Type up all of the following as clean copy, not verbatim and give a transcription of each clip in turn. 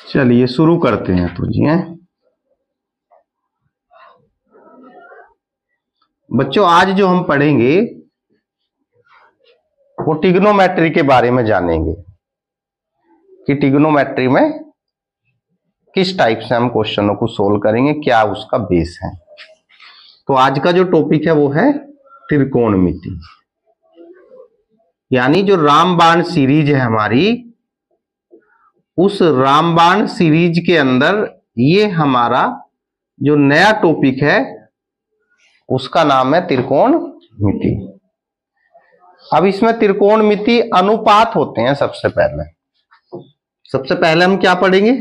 चलिए शुरू करते हैं तो जी हैं बच्चों। आज जो हम पढ़ेंगे वो ट्रिग्नोमेट्री के बारे में जानेंगे कि ट्रिग्नोमेट्री में किस टाइप से हम क्वेश्चनों को सोल्व करेंगे, क्या उसका बेस है। तो आज का जो टॉपिक है वो है त्रिकोणमिति, यानी जो रामबाण सीरीज है हमारी, उस रामबाण सीरीज के अंदर ये हमारा जो नया टॉपिक है उसका नाम है त्रिकोणमिति। अब इसमें त्रिकोणमिति अनुपात होते हैं। सबसे पहले हम क्या पढ़ेंगे?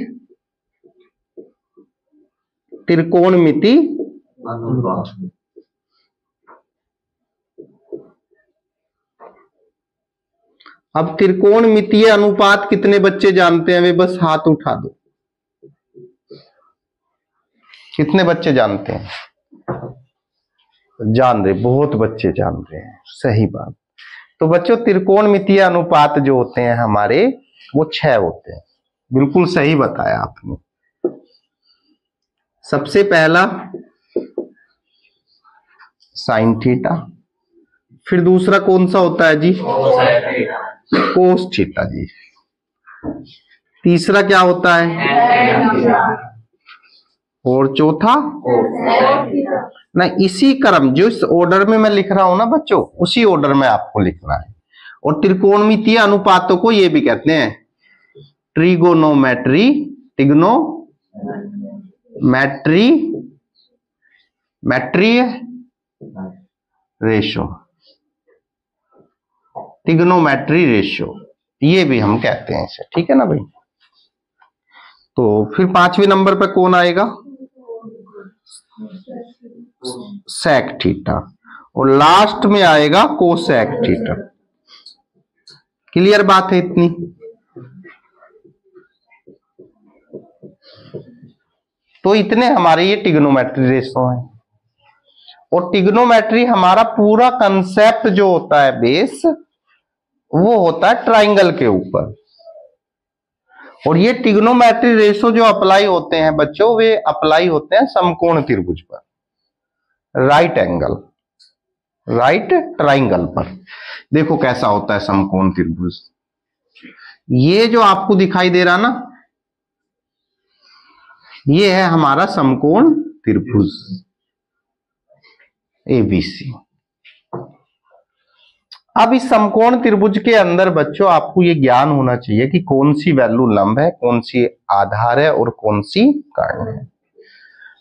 त्रिकोणमिति अनुपात। अब त्रिकोणमितीय अनुपात कितने बच्चे जानते हैं? वे बस हाथ उठा दो। कितने बच्चे जानते हैं? जान रहे, बहुत बच्चे जान रहे हैं, सही बात। तो बच्चों त्रिकोणमितीय अनुपात जो होते हैं हमारे वो 6 होते हैं। बिल्कुल सही बताया आपने। सबसे पहला साइन थीटा, फिर दूसरा कौन सा होता है जी? कोस थीटा जी। तीसरा क्या होता है? और चौथा नहीं, इसी क्रम जो इस ऑर्डर में मैं लिख रहा हूं ना बच्चों, उसी ऑर्डर में आपको लिखना है। और त्रिकोणमितीय अनुपातों को ये भी कहते हैं ट्रिगोनोमेट्री, मैट्री रेशो, ट्रिग्नोमेट्री रेशियो, ये भी हम कहते हैं इसे। ठीक है ना भाई? तो फिर 5वें नंबर पे कौन आएगा? सेक थीटा, और लास्ट में आएगा कोसेक थीटा। क्लियर बात है इतनी? तो इतने हमारे ये ट्रिग्नोमेट्री रेशो हैं। और ट्रिग्नोमेट्री हमारा पूरा कंसेप्ट जो होता है बेस, वो होता है ट्राइंगल के ऊपर। और ये ट्रिग्नोमेट्री रेशो जो अप्लाई होते हैं बच्चों, वे अप्लाई होते हैं समकोण त्रिभुज पर, राइट ट्राइंगल पर। देखो कैसा होता है समकोण त्रिभुज। ये जो आपको दिखाई दे रहा ना, ये है हमारा समकोण त्रिभुज ABC। अब इस समकोण त्रिभुज के अंदर बच्चों आपको ये ज्ञान होना चाहिए कि कौन सी वैल्यू लंब है, कौन सी आधार है और कौन सी कर्ण है।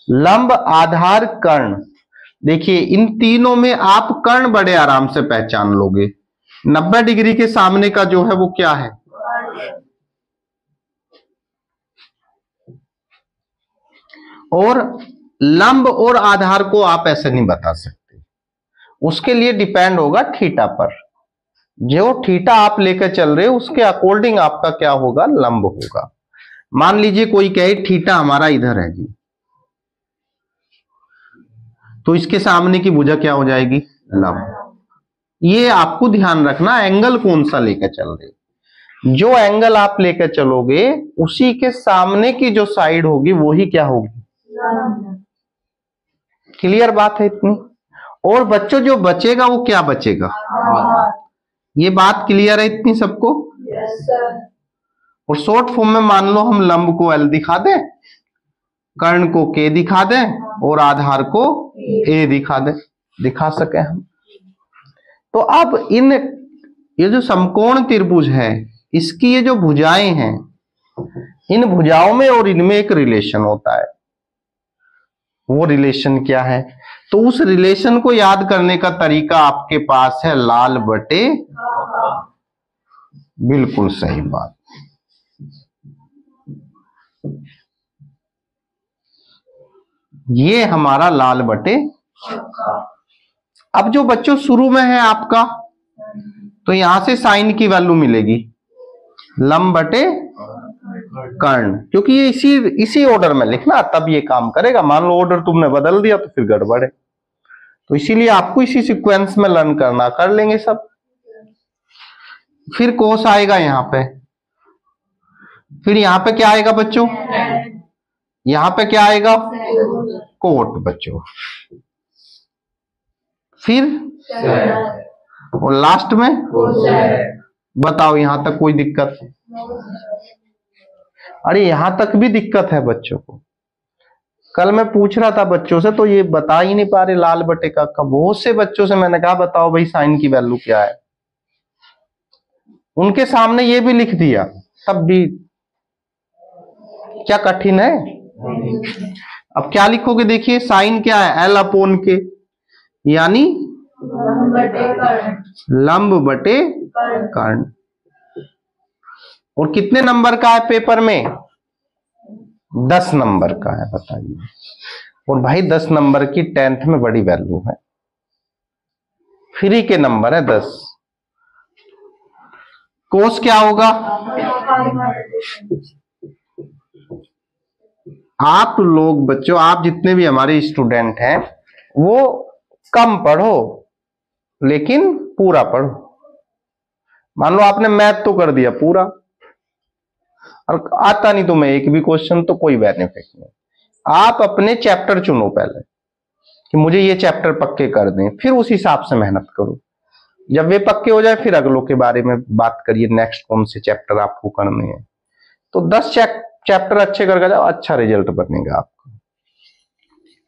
लंब, आधार, कर्ण, देखिए इन तीनों में आप कर्ण बड़े आराम से पहचान लोगे। 90 डिग्री के सामने का जो है वो क्या है? और लंब और आधार को आप ऐसे नहीं बता सकते, उसके लिए डिपेंड होगा थीटा पर। जो थीटा आप लेकर चल रहे हो उसके अकॉर्डिंग आपका क्या होगा? लंब होगा। मान लीजिए कोई कहे थीटा हमारा इधर है जी, तो इसके सामने की भुजा क्या हो जाएगी? लंब। ये आपको ध्यान रखना, एंगल कौन सा लेकर चल रहे। जो एंगल आप लेकर चलोगे उसी के सामने की जो साइड होगी वो ही क्या होगी? क्लियर बात है इतनी? और बच्चों जो बचेगा वो क्या बचेगा? ये बात क्लियर है इतनी सबको? Yes sir. और शॉर्ट फॉर्म में मान लो हम लंब को L दिखा दें, कर्ण को K दिखा दें और आधार को A दिखा सके हम। तो अब ये जो समकोण त्रिभुज है, इसकी ये जो भुजाएं हैं, इन भुजाओं में और इनमें एक रिलेशन होता है। वो रिलेशन क्या है? तो उस रिलेशन को याद करने का तरीका आपके पास है लाल बटे। बिल्कुल सही बात। ये हमारा लाल बटे। अब जो बच्चों शुरू में है आपका, तो यहां से साइन की वैल्यू मिलेगी लंब बटे कर्ण, क्योंकि ये इसी ऑर्डर में लिखना, तब ये काम करेगा। मान लो ऑर्डर तुमने बदल दिया तो फिर गड़बड़ है। तो इसीलिए आपको इसी सीक्वेंस में लर्न करना। कर लेंगे सब। फिर कोस आएगा यहां पे, फिर यहाँ पे क्या आएगा बच्चों, यहाँ पे क्या आएगा, कोट बच्चों, फिर और लास्ट में बताओ यहां तक कोई दिक्कत? अरे यहां तक भी दिक्कत है बच्चों को। कल मैं पूछ रहा था बच्चों से तो ये बता ही नहीं पा रहे लाल बटे का। बहुत से बच्चों से मैंने कहा बताओ भाई साइन की वैल्यू क्या है, उनके सामने ये भी लिख दिया, तब भी क्या कठिन है। अब क्या लिखोगे, देखिए साइन क्या है, एल अपोन के, यानी लंब बटे कर्ण। और कितने नंबर का है पेपर में, 10 नंबर का है, बताइए। और भाई 10 नंबर की 10th में बड़ी वैल्यू है, फ्री के नंबर है 10। कोस क्या होगा, आप लोग बच्चों, आप जितने भी हमारे स्टूडेंट हैं वो कम पढ़ो लेकिन पूरा पढ़ो। मान लो आपने मैथ तो कर दिया पूरा और आता नहीं तुम्हें एक भी क्वेश्चन, तो कोई बेनिफिट नहीं। आप अपने चैप्टर चुनो पहले कि मुझे ये चैप्टर पक्के कर दें, फिर उस हिसाब से मेहनत करो। जब वे पक्के हो जाए फिर अगलों के बारे में बात करिए, नेक्स्ट कौन से चैप्टर आपको करने हैं। तो 10 चैप्टर अच्छे करके जाओ, अच्छा रिजल्ट बनेगा आपका।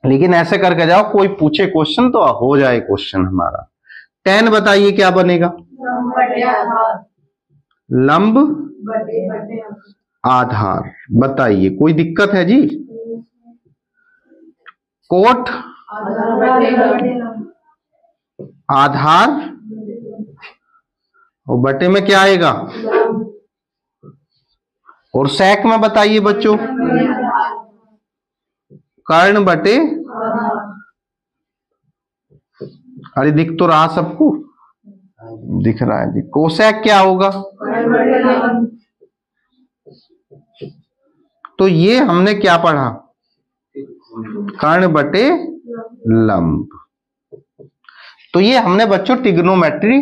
लेकिन ऐसे करके जाओ कोई पूछे क्वेश्चन तो हो जाए क्वेश्चन हमारा। 10 बताइए क्या बनेगा, लंब आधार। बताइए कोई दिक्कत है जी, कोट आधार और बटे में क्या आएगा, और सेक में बताइए बच्चों, कर्ण बटे, अरे दिख तो रहा सबको, दिख रहा है जी। कोसेक क्या होगा, तो ये हमने क्या पढ़ा, कर्ण बटे लंब। तो ये हमने बच्चों ट्रिग्नोमेट्री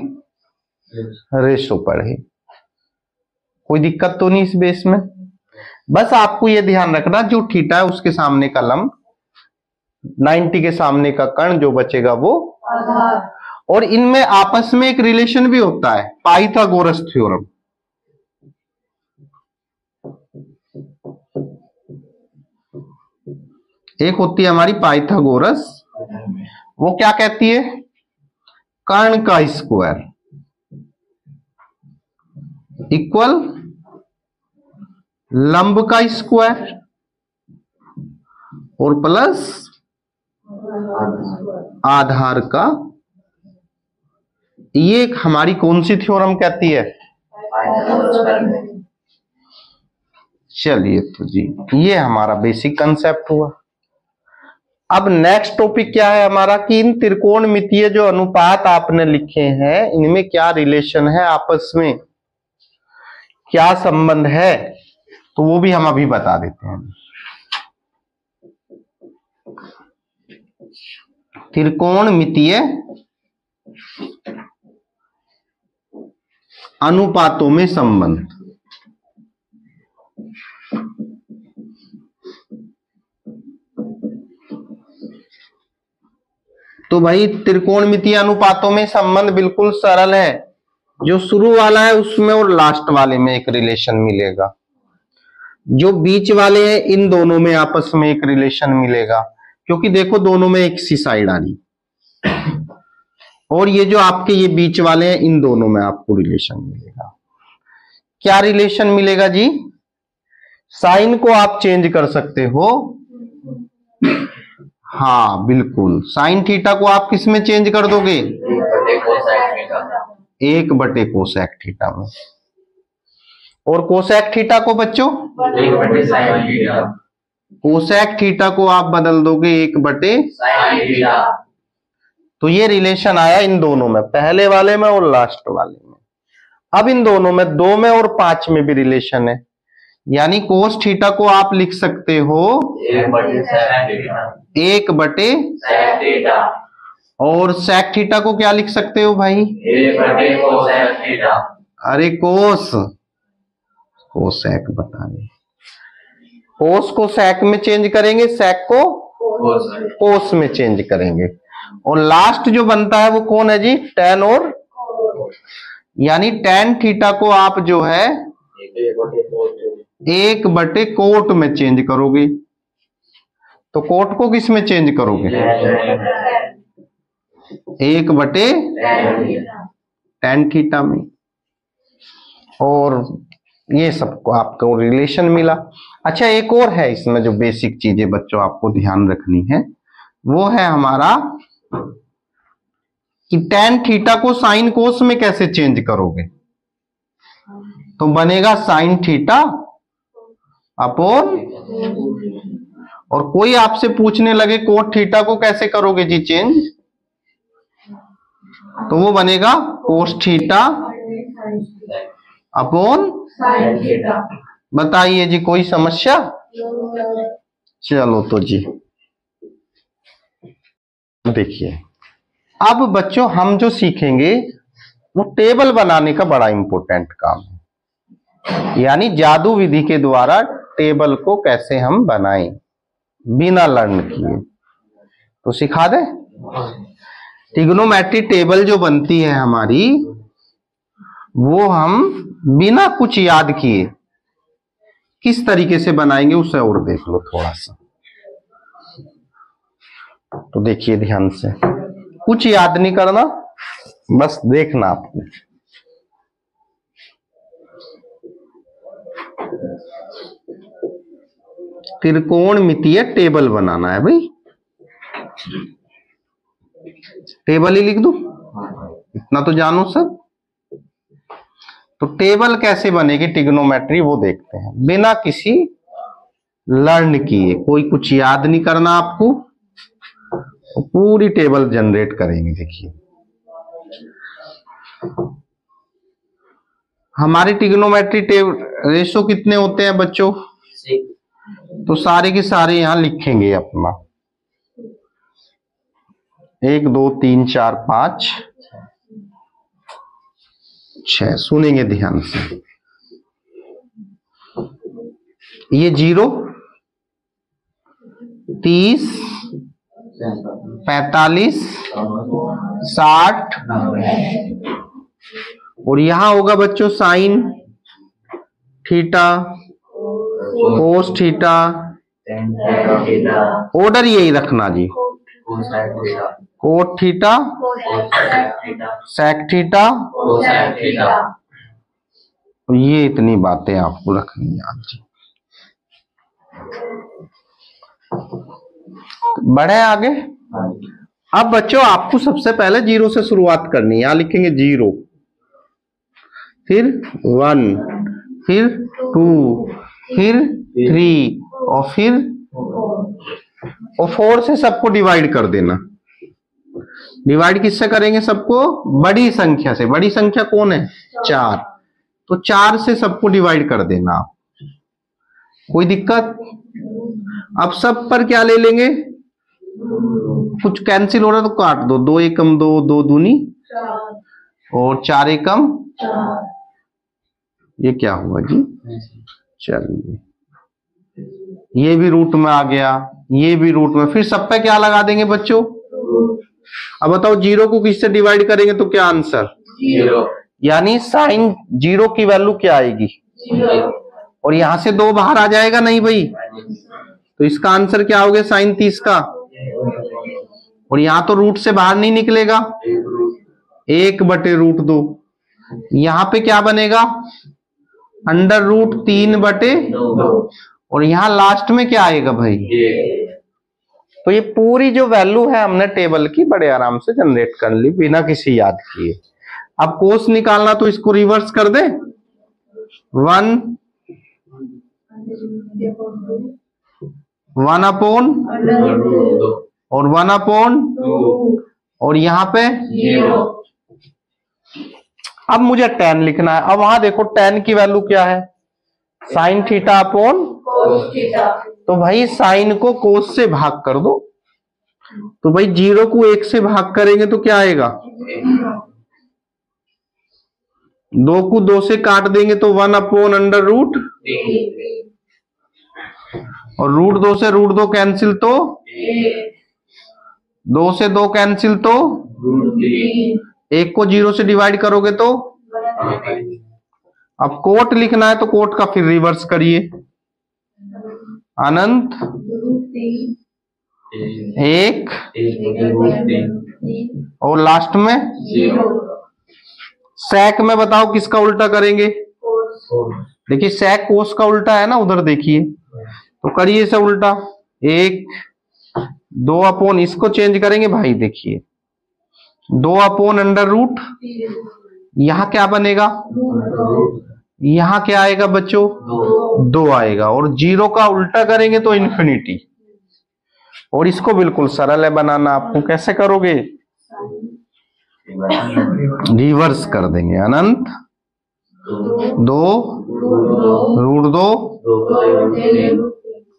रेशो पढ़े। कोई दिक्कत तो नहीं इस बेस में। बस आपको ये ध्यान रखना जो थीटा है उसके सामने का लंब, 90 के सामने का कर्ण, जो बचेगा वो आधार। और इनमें आपस में एक रिलेशन भी होता है, पाइथागोरस थ्योरम। एक होती है हमारी पाइथागोरस, वो क्या कहती है, कर्ण का स्क्वायर इक्वल लंब का स्क्वायर और प्लस आधार का। ये हमारी कौन सी थ्योरम कहती है, चलिए तो जी ये हमारा बेसिक कंसेप्ट हुआ। अब नेक्स्ट टॉपिक क्या है हमारा कि इन त्रिकोणमितीय जो अनुपात आपने लिखे हैं इनमें क्या रिलेशन है, आपस में क्या संबंध है, तो वो भी हम अभी बता देते हैं। त्रिकोणमितीय अनुपातों में संबंध। तो भाई त्रिकोणमितीय अनुपातों में संबंध बिल्कुल सरल है, जो शुरू वाला है उसमें और लास्ट वाले में एक रिलेशन मिलेगा, जो बीच वाले हैं इन दोनों में आपस में एक रिलेशन मिलेगा, क्योंकि देखो दोनों में एक सी साइड आ रही, और ये जो आपके ये बीच वाले हैं इन दोनों में आपको रिलेशन मिलेगा। क्या रिलेशन मिलेगा जी, साइन को आप चेंज कर सकते हो, हाँ बिल्कुल, साइन थीटा को आप किस में चेंज कर दोगे, 1 बटे कोसेक थीटा में। और कोसेक थीटा को बच्चों 1 बटे साइन थीटा, कोसेक थीटा को आप बदल दोगे 1 बटे साइन थीटा। तो ये रिलेशन आया इन दोनों में, पहले वाले में और लास्ट वाले में। अब इन दोनों में 2 में और 5 में भी रिलेशन है, यानी कोस थीटा को आप लिख सकते हो 1 बटे सेक थीटा, 1 बटे सेक थीटा। और सेक थीटा को क्या लिख सकते हो भाई, 1 बटे कोसेक थीटा। अरे कोस कोसेक बताइए। कोस को सेक में चेंज करेंगे, सेक को कोस में चेंज करेंगे, और लास्ट जो बनता है वो कौन है जी? टेन और, यानी टेन थीटा को आप जो है 1/कोट में चेंज करोगे। तो कोट को किस में चेंज करोगे? 1/tan थीटा में। और ये सबको आपको रिलेशन मिला। अच्छा, एक और है इसमें जो बेसिक चीजें बच्चों आपको ध्यान रखनी है, वो है हमारा कि tan थीटा को साइन कोस में कैसे चेंज करोगे। तो बनेगा साइन थीटा अपॉन, और कोई आपसे पूछने लगे कोट थीटा को कैसे करोगे जी चेंज, तो वो बनेगा cos theta upon sine theta. बताइए जी, कोई समस्या? चलो तो जी देखिए, अब बच्चों हम जो सीखेंगे वो टेबल बनाने का बड़ा इंपॉर्टेंट काम है, यानी जादू विधि के द्वारा टेबल को कैसे हम बनाएं बिना लर्न किए। तो सिखा दे। ट्रिग्नोमेट्री टेबल जो बनती है हमारी, वो हम बिना कुछ याद किए किस तरीके से बनाएंगे उसे और देख लो थोड़ा सा। तो देखिए ध्यान से, कुछ याद नहीं करना, बस देखना आपको। त्रिकोणमितीय टेबल बनाना है भाई, टेबल ही लिख दूं, इतना तो जानो सब। तो टेबल कैसे बनेगी ट्रिग्नोमेट्री वो देखते हैं, बिना किसी लर्न किए, कोई कुछ याद नहीं करना आपको, तो पूरी टेबल जनरेट करेंगे। देखिए हमारी ट्रिग्नोमेट्री रेशो कितने होते हैं बच्चों? तो सारे के सारे यहां लिखेंगे अपना, 1 2 3 4 5 6। सुनेंगे ध्यान से, ये 0 30 45 60, और यहां होगा बच्चों sine theta, cos theta, order यही रखना जी, कोट थीटा, सेक थीटा, ये इतनी बातें आपको रखनी है आज जी। बढ़े आगे। अब बच्चों आपको सबसे पहले 0 से शुरुआत करनी है। यहां लिखेंगे 0, फिर 1, फिर 2, फिर 3, और फिर 4 से सबको डिवाइड कर देना। डिवाइड किससे करेंगे सबको? बड़ी संख्या से। बड़ी संख्या कौन है? 4। तो 4 से सबको डिवाइड कर देना आप। कोई दिक्कत? अब सब पर क्या ले लेंगे? कुछ कैंसिल हो रहा तो काट दो, 2 एकम 2, 2 दूनी, और 4 एकम, ये क्या हुआ जी? चलिए, ये भी रूट में आ गया, ये भी रूट में, फिर सब पे क्या लगा देंगे बच्चों? अब बताओ 0 को किससे डिवाइड करेंगे तो क्या आंसर? 0। यानी साइन 0 की वैल्यू क्या आएगी? 0। और यहां से 2 बाहर आ जाएगा नहीं भाई, तो इसका आंसर क्या हो गया? साइन 30 का। और यहां तो रूट से बाहर नहीं निकलेगा, 1/√2। यहां पे क्या बनेगा? √3/2। और यहां लास्ट में क्या आएगा भाई? तो ये पूरी जो वैल्यू है हमने टेबल की बड़े आराम से जनरेट कर ली बिना किसी याद किए। अब कोस निकालना तो इसको रिवर्स कर दे, 1 1/, और 1/, और यहां पे 0। अब मुझे tan लिखना है। अब वहां देखो tan की वैल्यू क्या है? Sine theta upon cos theta. तो भाई साइन को कोस से भाग कर दो, तो भाई 0 को 1 से भाग करेंगे तो क्या आएगा? 2 को 2 से काट देंगे तो 1/√। और √2 से √2 कैंसिल तो 2 से 2 कैंसिल तो 1 को 0 से डिवाइड करोगे तो। अब कोट लिखना है तो कोट का फिर रिवर्स करिए, अनंत 1 और लास्ट में 0। sec में बताओ किसका उल्टा करेंगे। देखिए sec कोस का उल्टा है ना, उधर देखिए तो करिए इसे उल्टा। 1 2 अपॉन, इसको चेंज करेंगे भाई, देखिए 2/√। यहां क्या बनेगा, यहां क्या आएगा बच्चों, 2 आएगा। और 0 का उल्टा करेंगे तो इन्फिनिटी। और इसको बिल्कुल सरल है बनाना, आपको कैसे करोगे, रिवर्स कर देंगे। अनंत 2 √2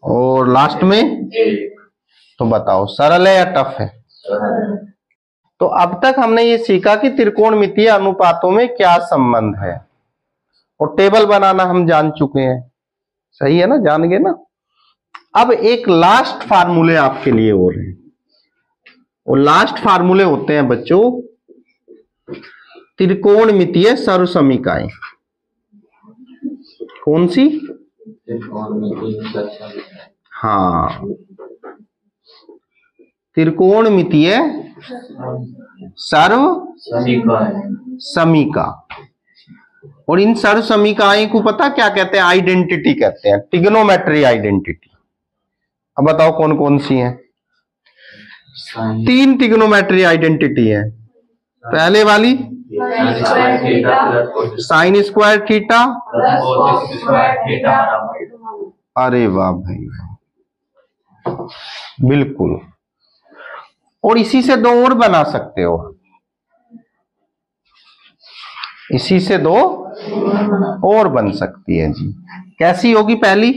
और लास्ट में। तो बताओ सरल है या टफ है। तो अब तक हमने ये सीखा कि त्रिकोणमितीय अनुपातों में क्या संबंध है, और टेबल बनाना हम जान चुके हैं, सही है ना, जान गए ना। अब एक लास्ट फार्मूले आपके लिए और हैं, और लास्ट फार्मूले होते हैं बच्चों त्रिकोणमितीय सर्वसमीकाएं। कौन सी, हाँ, त्रिकोणमितीय सर्व समीका। और इन सर्व समीकाएं को पता क्या कहते हैं, आइडेंटिटी कहते हैं, ट्रिग्नोमेट्री आइडेंटिटी। अब बताओ कौन कौन सी हैं। 3 ट्रिग्नोमेट्री आइडेंटिटी है। पहले वाली साइन स्क्वायर थीटा। अरे वाह भाई, बिल्कुल। और इसी से 2 और बना सकते हो, इसी से 2 और बन सकती है जी। कैसी होगी पहली,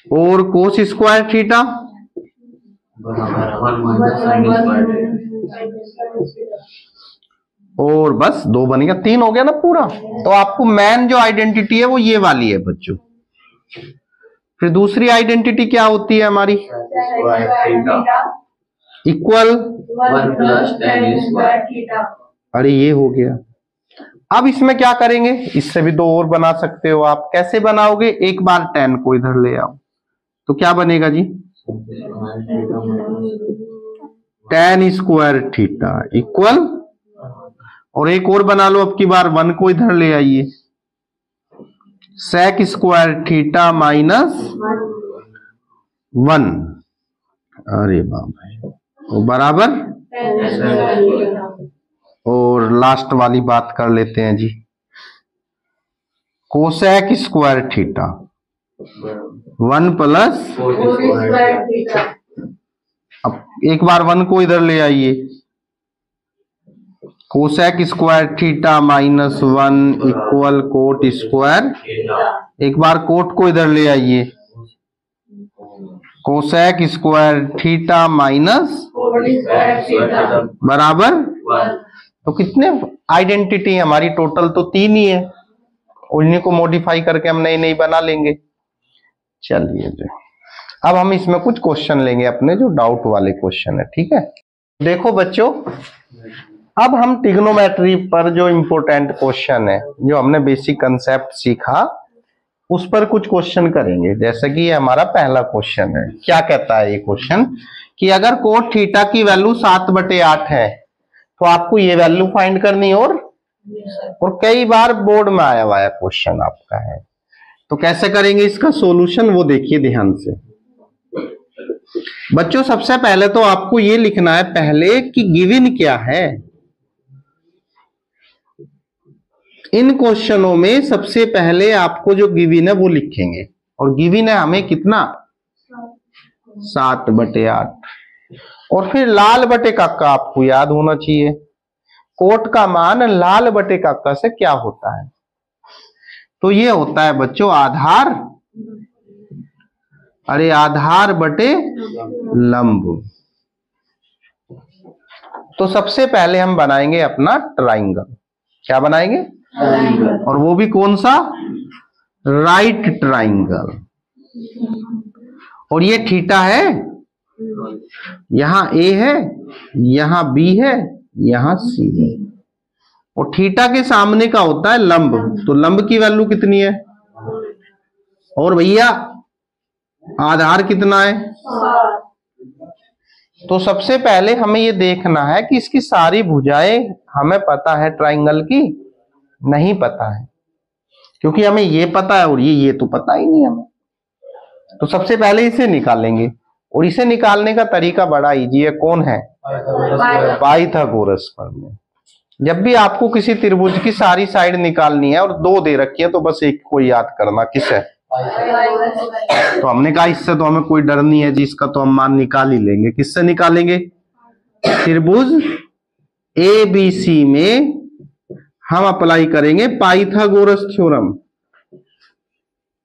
और कोस स्क्वायर थीटा और बस 2 बन गया, 3 हो गया ना पूरा। तो आपको मेन जो आइडेंटिटी है वो ये वाली है बच्चों। फिर दूसरी आइडेंटिटी क्या होती है हमारी, इक्वल 1+tan²। अरे ये हो गया। अब इसमें क्या करेंगे, इससे भी 2 और बना सकते हो आप। कैसे बनाओगे, एक बार tan को इधर ले आओ तो क्या बनेगा जी, tan² इक्वल, और एक और बना लो, अब की बार 1 को इधर ले आइए, sec² -1। अरे बाप, तो बराबर। और लास्ट वाली बात कर लेते हैं जी, cosec² थीटा 1 प्लस, अब एक बार 1 को इधर ले आइए, cosec² थीटा -1 इक्वल cot²। एक बार कोट को इधर ले आइए, cosec² थीटा बराबर। तो कितने आइडेंटिटी हमारी टोटल, तो 3 ही है। उन्हीं को मॉडिफाई करके हम नई नई बना लेंगे। चलिए जी, अब हम इसमें कुछ क्वेश्चन लेंगे अपने, जो डाउट वाले क्वेश्चन है, ठीक है। देखो बच्चों, अब हम ट्रिग्नोमेट्री पर जो इंपॉर्टेंट क्वेश्चन है, जो हमने बेसिक कंसेप्ट सीखा, उस पर कुछ क्वेश्चन करेंगे। जैसे कि ये हमारा पहला क्वेश्चन है। क्या कहता है ये क्वेश्चन, कि अगर कोट थीटा की वैल्यू 7/8 है तो आपको ये वैल्यू फाइंड करनी। और कई बार बोर्ड में आया हुआ क्वेश्चन आपका है, तो कैसे करेंगे इसका सॉल्यूशन, वो देखिए ध्यान से बच्चों। सबसे पहले तो आपको ये लिखना है पहले कि गिवन क्या है। इन क्वेश्चनों में सबसे पहले आपको जो गिवन है वो लिखेंगे, और गिवन है हमें कितना, 7/8। और फिर लाल बटे काका आपको याद होना चाहिए, कोट का मान लाल बटे काका से क्या होता है। तो ये होता है बच्चों आधार अरे आधार बटे लंब। तो सबसे पहले हम बनाएंगे अपना ट्राइंगल। क्या बनाएंगे? और वो भी कौन सा? Right triangle. और ये थीटा है, यहां ए है, यहां बी है, यहां सी है। और थीटा के सामने का होता है लंब, तो लंब की वैल्यू कितनी है? और भैया आधार कितना है? तो सबसे पहले हमें ये देखना है कि इसकी सारी भुजाएं हमें पता है ट्राइंगल की? नहीं पता है, क्योंकि हमें ये पता है और ये तो पता ही नहीं हमें। तो सबसे पहले इसे निकालेंगे, और इसे निकालने का तरीका बड़ा इजी है। कौन है? पाइथागोरस प्रमेय। जब भी आपको किसी त्रिभुज की सारी साइड निकालनी है और दो दे रखी है, तो बस एक को याद करना, किस है? तो हमने कहा इससे तो हमें कोई डर नहीं है जी, इसका तो हम मान निकाल ही लेंगे। किससे निकालेंगे? त्रिभुज ABC में हम अप्लाई करेंगे पाइथागोरस थ्योरम।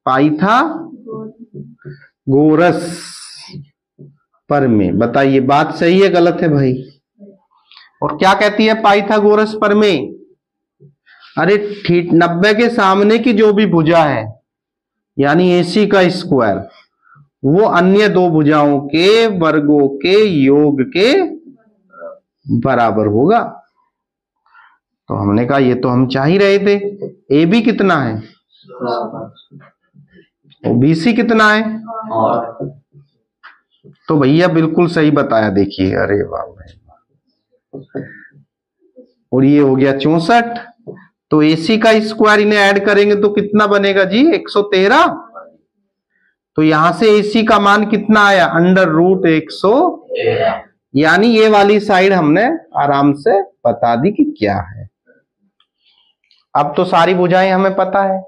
पाइथागोरस प्रमेय। बताइए बात सही है गलत है भाई? और क्या कहती है पाइथागोरस प्रमेय? अरे 90 के सामने की जो भी भुजा है, यानी AC का स्क्वायर, वो अन्य दो भुजाओं के वर्गों के योग के बराबर होगा। तो हमने कहा ये तो हम चाह ही रहे थे। AB कितना है? और BC कितना है? तो भैया बिल्कुल सही बताया, देखिए। अरे वाह भाई। और ये हो गया 64। तो AC का स्क्वायर इन्हें ऐड करेंगे तो कितना बनेगा जी? 113। तो यहां से AC का मान कितना आया? √113। यानी ये वाली साइड हमने आराम से बता दी कि क्या है। अब तो सारी भुजाएं हमें पता है।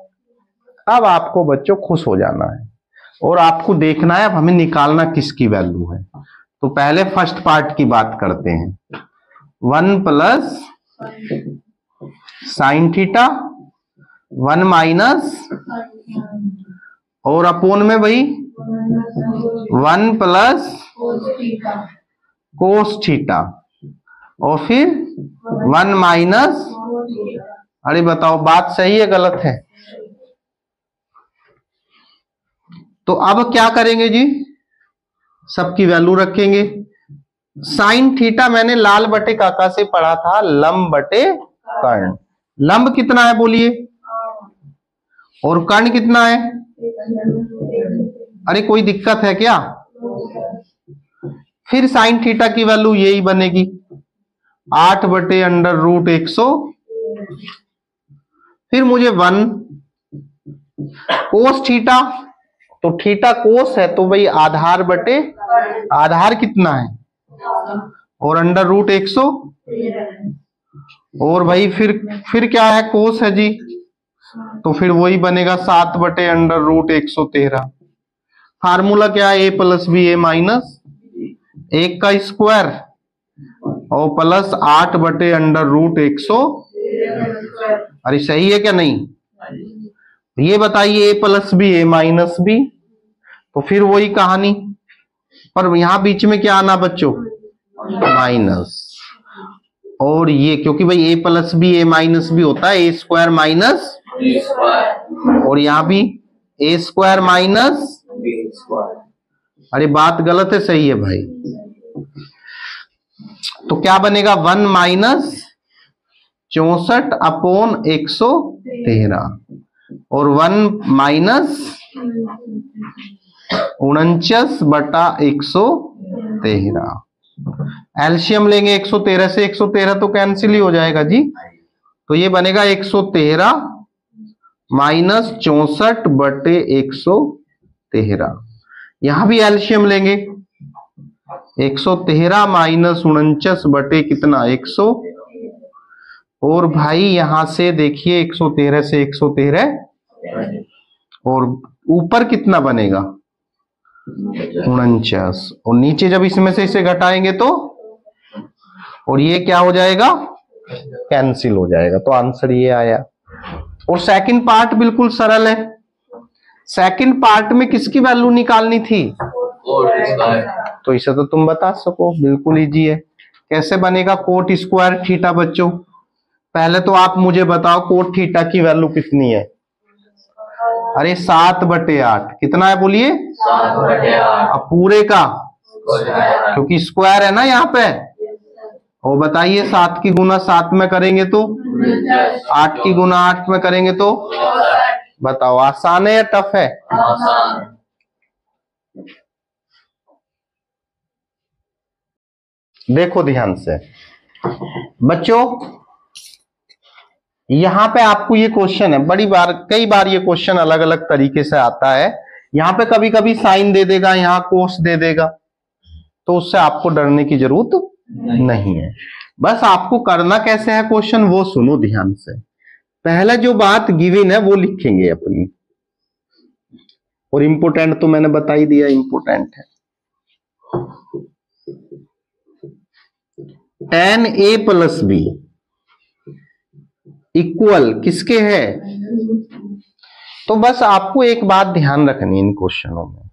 अब आपको बच्चों खुश हो जाना है और आपको देखना है अब हमें निकालना किसकी वैल्यू है। तो पहले फर्स्ट पार्ट की बात करते हैं। 1 प्लस साइन थीटा, 1 माइनस, और अपोन में भाई 1 प्लस कोस थीटा, और फिर 1 माइनस। अरे बताओ बात सही है गलत है? तो अब क्या करेंगे जी? सबकी वैल्यू रखेंगे। साइन थीटा मैंने लाल बटे काका से पढ़ा था, लंब बटे कर्ण। लंब कितना है बोलिए? और कर्ण कितना है? अरे कोई दिक्कत है क्या? फिर साइन थीटा की वैल्यू यही बनेगी, 8 बटे √100। फिर मुझे 1 कोस थीटा, तो थीटा कोस है तो भाई आधार बटे आधार कितना है? और √100। और भाई फिर क्या है? कोस है जी, तो फिर वही बनेगा 7 बटे √113। फार्मूला क्या है? A plus B A minus 1 का स्क्वायर और प्लस 8 बटे √100। अरे सही है क्या नहीं? ये बताइए A plus B A minus B, तो फिर वही कहानी, पर यहां बीच में क्या आना बच्चों? माइनस। और ये क्योंकि भाई A plus B A minus B होता है A स्क्वायर माइनस, और यहां भी A स्क्वायर माइनस। अरे बात गलत है सही है भाई? तो क्या बनेगा? 1 माइनस 64 अपॉन 113, और 1 माइनस 49 बटा 113। एलसीएम लेंगे 113 से, 113 तो कैंसिल ही हो जाएगा जी। तो ये बनेगा 113 माइनस 64 बटे 113। यहां भी एलसीएम लेंगे, 113 माइनस 49 बटे कितना? 100। और भाई यहां से देखिए 113 से 113, और ऊपर कितना बनेगा? 49। और नीचे जब इसमें से इसे घटाएंगे तो, और ये क्या हो जाएगा? कैंसिल हो जाएगा। तो आंसर ये आया। और सेकंड पार्ट बिल्कुल सरल है। सेकंड पार्ट में किसकी वैल्यू निकालनी थी? Coat square. तो इसे तो तुम बता सको, बिल्कुल इजी है। कैसे बनेगा कोट स्क्वायर थीटा बच्चों? पहले तो आप मुझे बताओ कोट थीटा की वैल्यू कितनी है? अरे 7/8 कितना है बोलिए? 7/8। अब पूरे का, क्योंकि स्क्वायर है ना यहाँ पे। और बताइए 7 की गुना 7 में करेंगे तो 8 की गुना 8 में करेंगे तो बताओ आसान है या टफ है? आसान। देखो ध्यान से बच्चों, यहां पे आपको ये क्वेश्चन है, कई बार ये क्वेश्चन अलग अलग तरीके से आता है। यहां पे कभी कभी साइन दे देगा, यहां कोस दे देगा, तो उससे आपको डरने की जरूरत नहीं है। बस आपको करना कैसे है क्वेश्चन वो सुनो ध्यान से। पहले जो बात गिवन है वो लिखेंगे अपनी, और इंपोर्टेंट तो मैंने बता ही दिया, इंपोर्टेंट है। tan a plus b equal किसके है? तो बस आपको एक बात ध्यान रखनी इन क्वेश्चनों में,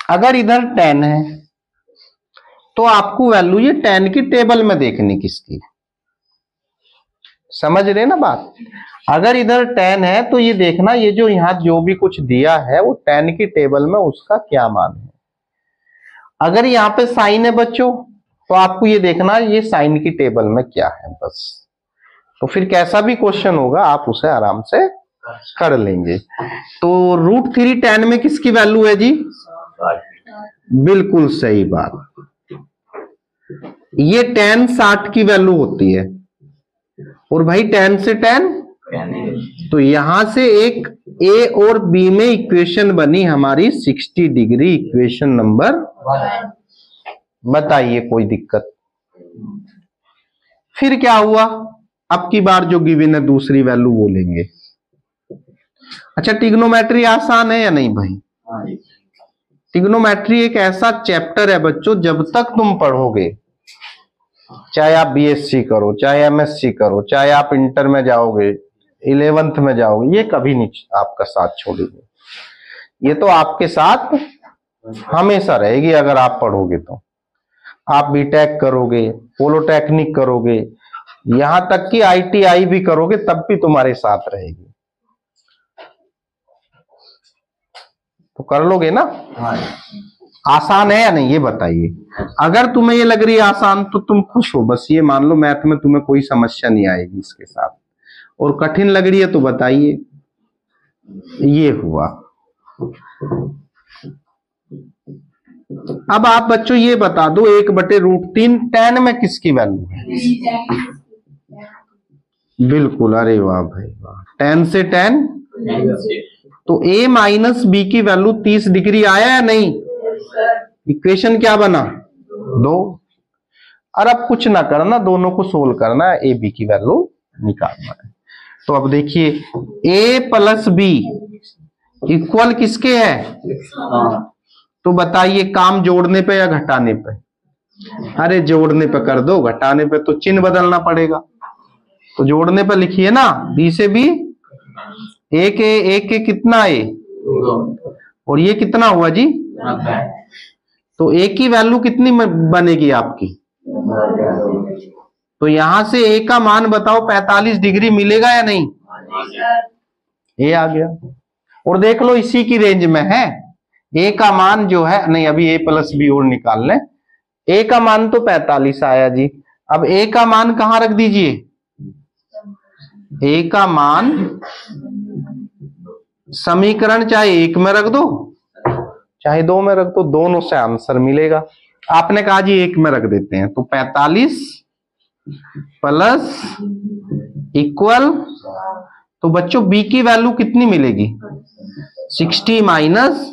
अगर इधर tan है तो आपको वैल्यू ये tan की टेबल में देखनी किसकी, समझ रहे ना बात? अगर इधर tan है तो ये देखना ये जो यहां जो भी कुछ दिया है वो tan की टेबल में उसका क्या मान है। अगर यहाँ पे साइन है बच्चों तो आपको ये देखना ये साइन की टेबल में क्या है बस। तो फिर कैसा भी क्वेश्चन होगा आप उसे आराम से कर लेंगे। तो √3 tan में किसकी वैल्यू है जी? बिल्कुल सही बात, ये tan 60 की वैल्यू होती है। और भाई tan से tan, तो यहां से एक ए और बी में इक्वेशन बनी हमारी 60 डिग्री, इक्वेशन नंबर। बताइए कोई दिक्कत? फिर क्या हुआ? अब की बार जो गिवन है दूसरी वैल्यू वो लेंगे। अच्छा ट्रिग्नोमेट्री आसान है या नहीं भाई? ट्रिग्नोमेट्री एक ऐसा चैप्टर है बच्चों, जब तक तुम पढ़ोगे, चाहे आप बीएससी करो, चाहे एमएससी करो, चाहे आप इंटर में जाओगे, 11th में जाओगे, ये कभी नहीं आपका साथ छोड़ेगी। ये तो आपके साथ हमेशा रहेगी अगर आप पढ़ोगे तो। आप बीटेक करोगे, पॉलिटेक्निक करोगे, यहां तक कि आईटीआई भी करोगे तब भी तुम्हारे साथ रहेगी। तो कर लोगे ना? आसान है या नहीं ये बताइए। अगर तुम्हें ये लग रही है आसान तो तुम खुश हो, बस ये मान लो मैथ में तुम्हें कोई समस्या नहीं आएगी इसके साथ। और कठिन लग रही है तो बताइए। ये हुआ। अब आप बच्चों ये बता दो 1/√3 tan में किसकी वैल्यू है? बिल्कुल, अरे वाह भाई वाह, tan से tan, तो a माइनस बी की वैल्यू 30 डिग्री आया या नहीं? इक्वेशन क्या बना? 2। और अब कुछ ना करना, दोनों को सोल्व करना है, ए बी की वैल्यू निकालना है। तो अब देखिए a प्लस बी इक्वल किसके है? तो बताइए काम जोड़ने पे या घटाने पे? अरे जोड़ने पे कर दो, घटाने पे तो चिन्ह बदलना पड़ेगा। तो जोड़ने पे लिखिए ना, बी से बी, एक के कितना है? और ये कितना हुआ जी? तो ए की वैल्यू कितनी बनेगी आपकी? तो यहां से ए का मान बताओ 45 डिग्री मिलेगा या नहीं? ए आ गया। और देख लो इसी की रेंज में है। ए का मान जो है, नहीं अभी ए प्लस बी और निकाल लें। ए का मान तो 45 आया जी। अब ए का मान कहां रख दीजिए? ए का मान समीकरण चाहे 1 में रख दो चाहे 2 में रख दो, दोनों से आंसर मिलेगा। आपने कहा जी 1 में रख देते हैं, तो 45 प्लस इक्वल, तो बच्चों बी की वैल्यू कितनी मिलेगी? 60 माइनस,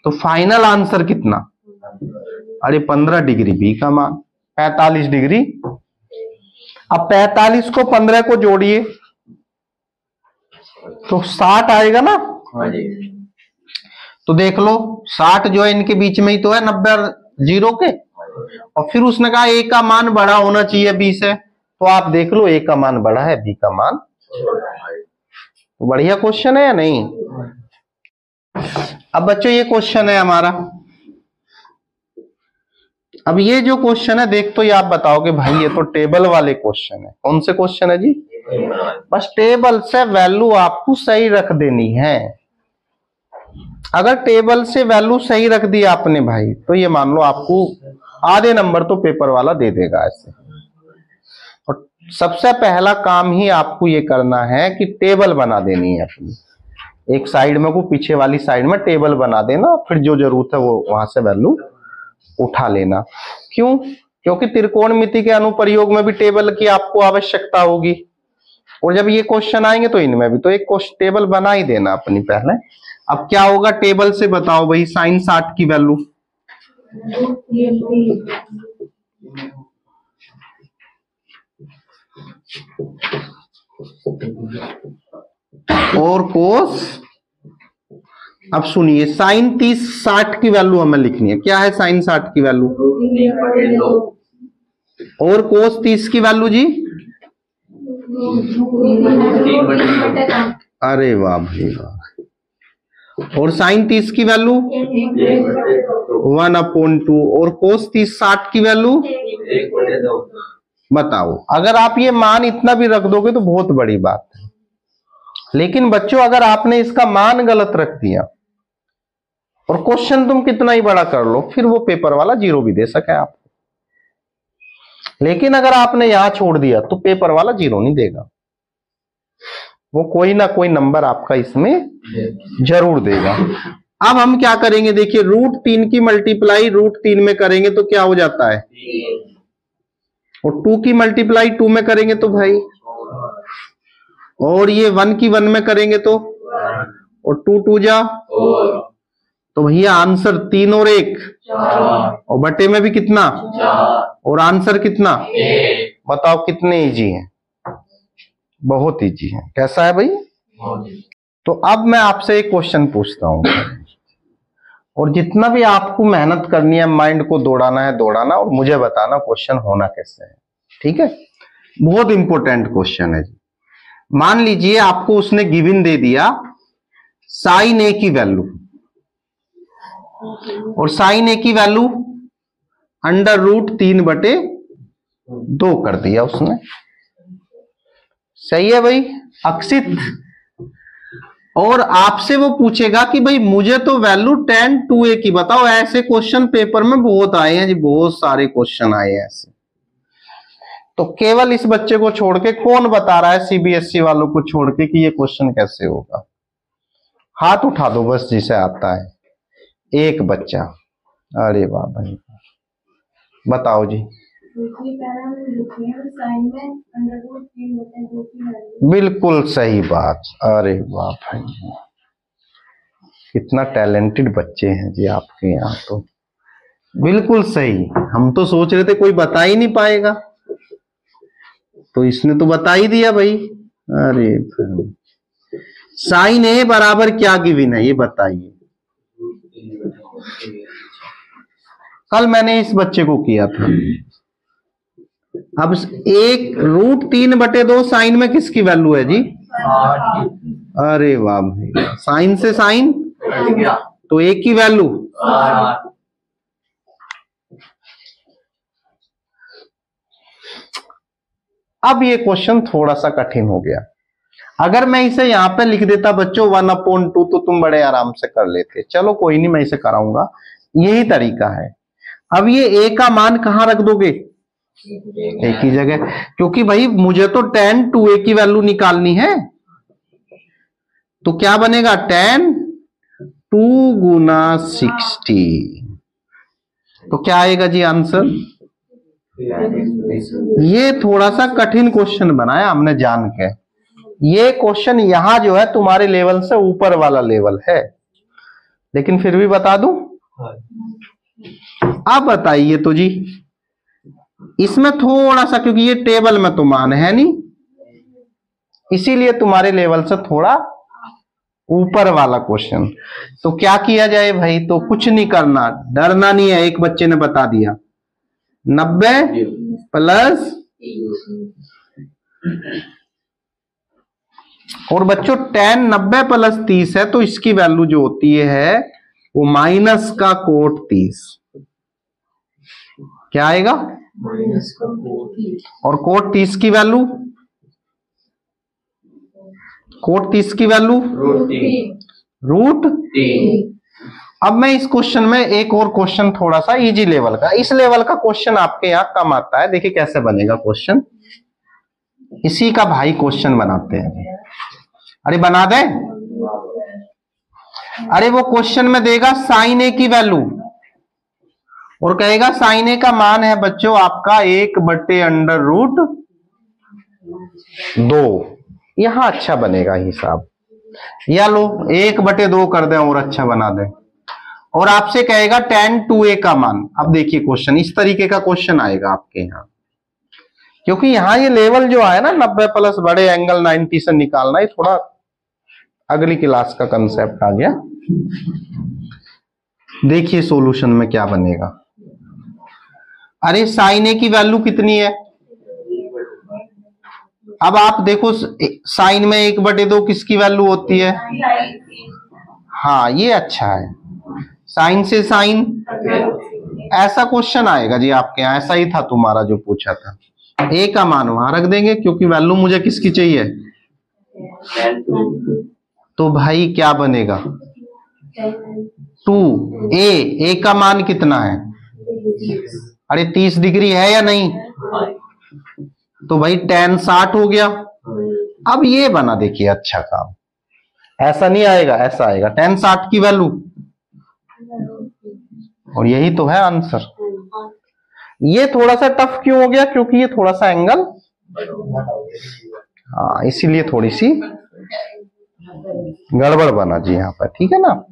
तो फाइनल आंसर कितना? अरे 15 डिग्री बी का मान, 45 डिग्री। अब 45 को 15 को जोड़िए तो 60 आएगा ना? तो देख लो 60 जो है इनके बीच में ही तो है, 90 और 0 के। और फिर उसने कहा ए का मान बड़ा होना चाहिए बी से, तो आप देख लो ए का मान बड़ा है, बी का मान। तो बढ़िया क्वेश्चन है या नहीं? अब बच्चों ये क्वेश्चन है हमारा। अब ये जो क्वेश्चन है देख तो ये आप बताओगे भाई ये तो टेबल वाले क्वेश्चन है। कौन से क्वेश्चन है जी? बस टेबल से वैल्यू आपको सही रख देनी है। अगर टेबल से वैल्यू सही रख दी आपने भाई तो ये मान लो आपको आधे नंबर तो पेपर वाला दे देगा ऐसे। और सबसे पहला काम ही आपको ये करना है कि टेबल बना देनी है अपनी, एक साइड में को पीछे वाली साइड में टेबल बना देना, फिर जो जरूरत है वो वहां से वैल्यू उठा लेना। क्यों? क्योंकि त्रिकोणमिति के अनुप्रयोग में भी टेबल की आपको आवश्यकता होगी, और जब ये क्वेश्चन आएंगे तो इनमें भी, तो एक टेबल बना ही देना अपनी पहले। अब क्या होगा टेबल से बताओ भाई, sin 60 की वैल्यू और कोस। अब सुनिए sin 30 60 की वैल्यू हमें लिखनी है। क्या है sin 60 की वैल्यू? और कोस 30 की वैल्यू जी? अरे वाह भाई वाह। और sin 30 की वैल्यू 1/2। और कोस 30 60 की वैल्यू बताओ। अगर आप ये मान इतना भी रख दोगे तो बहुत बड़ी बात है। लेकिन बच्चों अगर आपने इसका मान गलत रख दिया और क्वेश्चन तुम कितना ही बड़ा कर लो, फिर वो पेपर वाला 0 भी दे सके आपको। लेकिन अगर आपने यहां छोड़ दिया तो पेपर वाला 0 नहीं देगा, वो कोई ना कोई नंबर आपका इसमें जरूर देगा। अब हम क्या करेंगे देखिए, √3 की मल्टीप्लाई √3 में करेंगे तो क्या हो जाता है, और 2 की मल्टीप्लाई 2 में करेंगे तो भाई, और ये 1 की 1 में करेंगे तो, और 2 2 जा, तो भैया आंसर 3 और 1, और बटे में भी कितना, और आंसर कितना, बताओ कितने इजी हैं? बहुत इजी है। कैसा है भाई? तो अब मैं आपसे एक क्वेश्चन पूछता हूं, और जितना भी आपको मेहनत करनी है, माइंड को दौड़ाना है दौड़ाना, और मुझे बताना क्वेश्चन होना कैसे है, ठीक है? बहुत इंपॉर्टेंट क्वेश्चन है जी। मान लीजिए आपको उसने गिवन दे दिया sin a की वैल्यू, और sin a की वैल्यू √3/2 कर दिया उसने। सही है भाई अक्षित? और आपसे वो पूछेगा कि भाई मुझे तो वैल्यू tan 2a की बताओ। ऐसे क्वेश्चन पेपर में बहुत आए हैं जी, बहुत सारे क्वेश्चन आए हैं ऐसे। तो केवल इस बच्चे को छोड़ के कौन बता रहा है, सीबीएसई वालों को छोड़ के, कि ये क्वेश्चन कैसे होगा? हाथ उठा दो बस जिसे आता है, एक बच्चा। अरे वाह भाई, बताओ जी। बिल्कुल सही बात। अरे वाह भाई, कितना टैलेंटेड बच्चे हैं जी आपके यहाँ तो। बिल्कुल सही। हम तो सोच रहे थे कोई बता ही नहीं पाएगा, तो इसने तो बता ही दिया भाई। अरे भाई, sin a बराबर क्या गिवन है ये बताइए। कल मैंने इस बच्चे को किया था। अब एक √3/2 साइन में किसकी वैल्यू है जी? अरे वाह भाई, साइन से साइन तो एक की वैल्यू। अब ये क्वेश्चन थोड़ा सा कठिन हो गया। अगर मैं इसे यहां पे लिख देता बच्चों 1/2 तो तुम बड़े आराम से कर लेते। चलो कोई नहीं, मैं इसे कराऊंगा, यही तरीका है। अब ये a का मान कहां रख दोगे? एक ही जगह, क्योंकि भाई मुझे तो tan 2a की वैल्यू निकालनी है। तो क्या बनेगा, tan 2 × 60। तो क्या आएगा जी आंसर? ये थोड़ा सा कठिन क्वेश्चन बनाया हमने जान के। ये क्वेश्चन यहां जो है तुम्हारे लेवल से ऊपर वाला लेवल है, लेकिन फिर भी बता दूं। अब बताइए तो जी, इसमें थोड़ा सा, क्योंकि ये टेबल में तो मान है नहीं, इसीलिए तुम्हारे लेवल से थोड़ा ऊपर वाला क्वेश्चन। तो क्या किया जाए भाई? तो कुछ नहीं करना, डरना नहीं है। एक बच्चे ने बता दिया 90 + और बच्चों tan 90 प्लस 30 है, तो इसकी वैल्यू जो होती है वो माइनस का कोट 30। क्या आएगा? और कोट 30 की वैल्यू, कोट 30 की वैल्यू रूट। अब मैं इस क्वेश्चन में एक और क्वेश्चन थोड़ा सा इजी लेवल का, इस लेवल का क्वेश्चन आपके यहां कम आता है। देखिए कैसे बनेगा क्वेश्चन, इसी का भाई क्वेश्चन बनाते हैं। अरे बना दें। अरे वो क्वेश्चन में देगा साइन ए की वैल्यू और कहेगा साइन ए का मान है बच्चों आपका 1/√2। यहां अच्छा बनेगा हिसाब, या लो 1/2 कर दें और अच्छा बना दें। और आपसे कहेगा tan 2a का मान। अब देखिए क्वेश्चन इस तरीके का क्वेश्चन आएगा आपके यहां, क्योंकि यहां ये लेवल जो है ना 90 प्लस बड़े एंगल 90 से निकालना, ये थोड़ा अगली क्लास का कंसेप्ट आ गया। देखिए सॉल्यूशन में क्या बनेगा। अरे साइन ए की वैल्यू कितनी है? अब आप देखो साइन में 1/2 किसकी वैल्यू होती है? हाँ ये अच्छा है, साइन से साइन। ऐसा क्वेश्चन आएगा जी आपके यहाँ, ऐसा ही था तुम्हारा जो पूछा था। ए का मान वहां रख देंगे क्योंकि वैल्यू मुझे किसकी चाहिए। तो भाई क्या बनेगा 2a। ए का मान कितना है? अरे 30 डिग्री है या नहीं? तो भाई tan 60 हो गया। अब ये बना देखिए अच्छा काम, ऐसा नहीं आएगा, ऐसा आएगा tan 60 की वैल्यू, और यही तो है आंसर। ये थोड़ा सा टफ क्यों हो गया? क्योंकि ये थोड़ा सा एंगल, हाँ इसीलिए थोड़ी सी गड़बड़ बना जी यहाँ पर, ठीक है ना।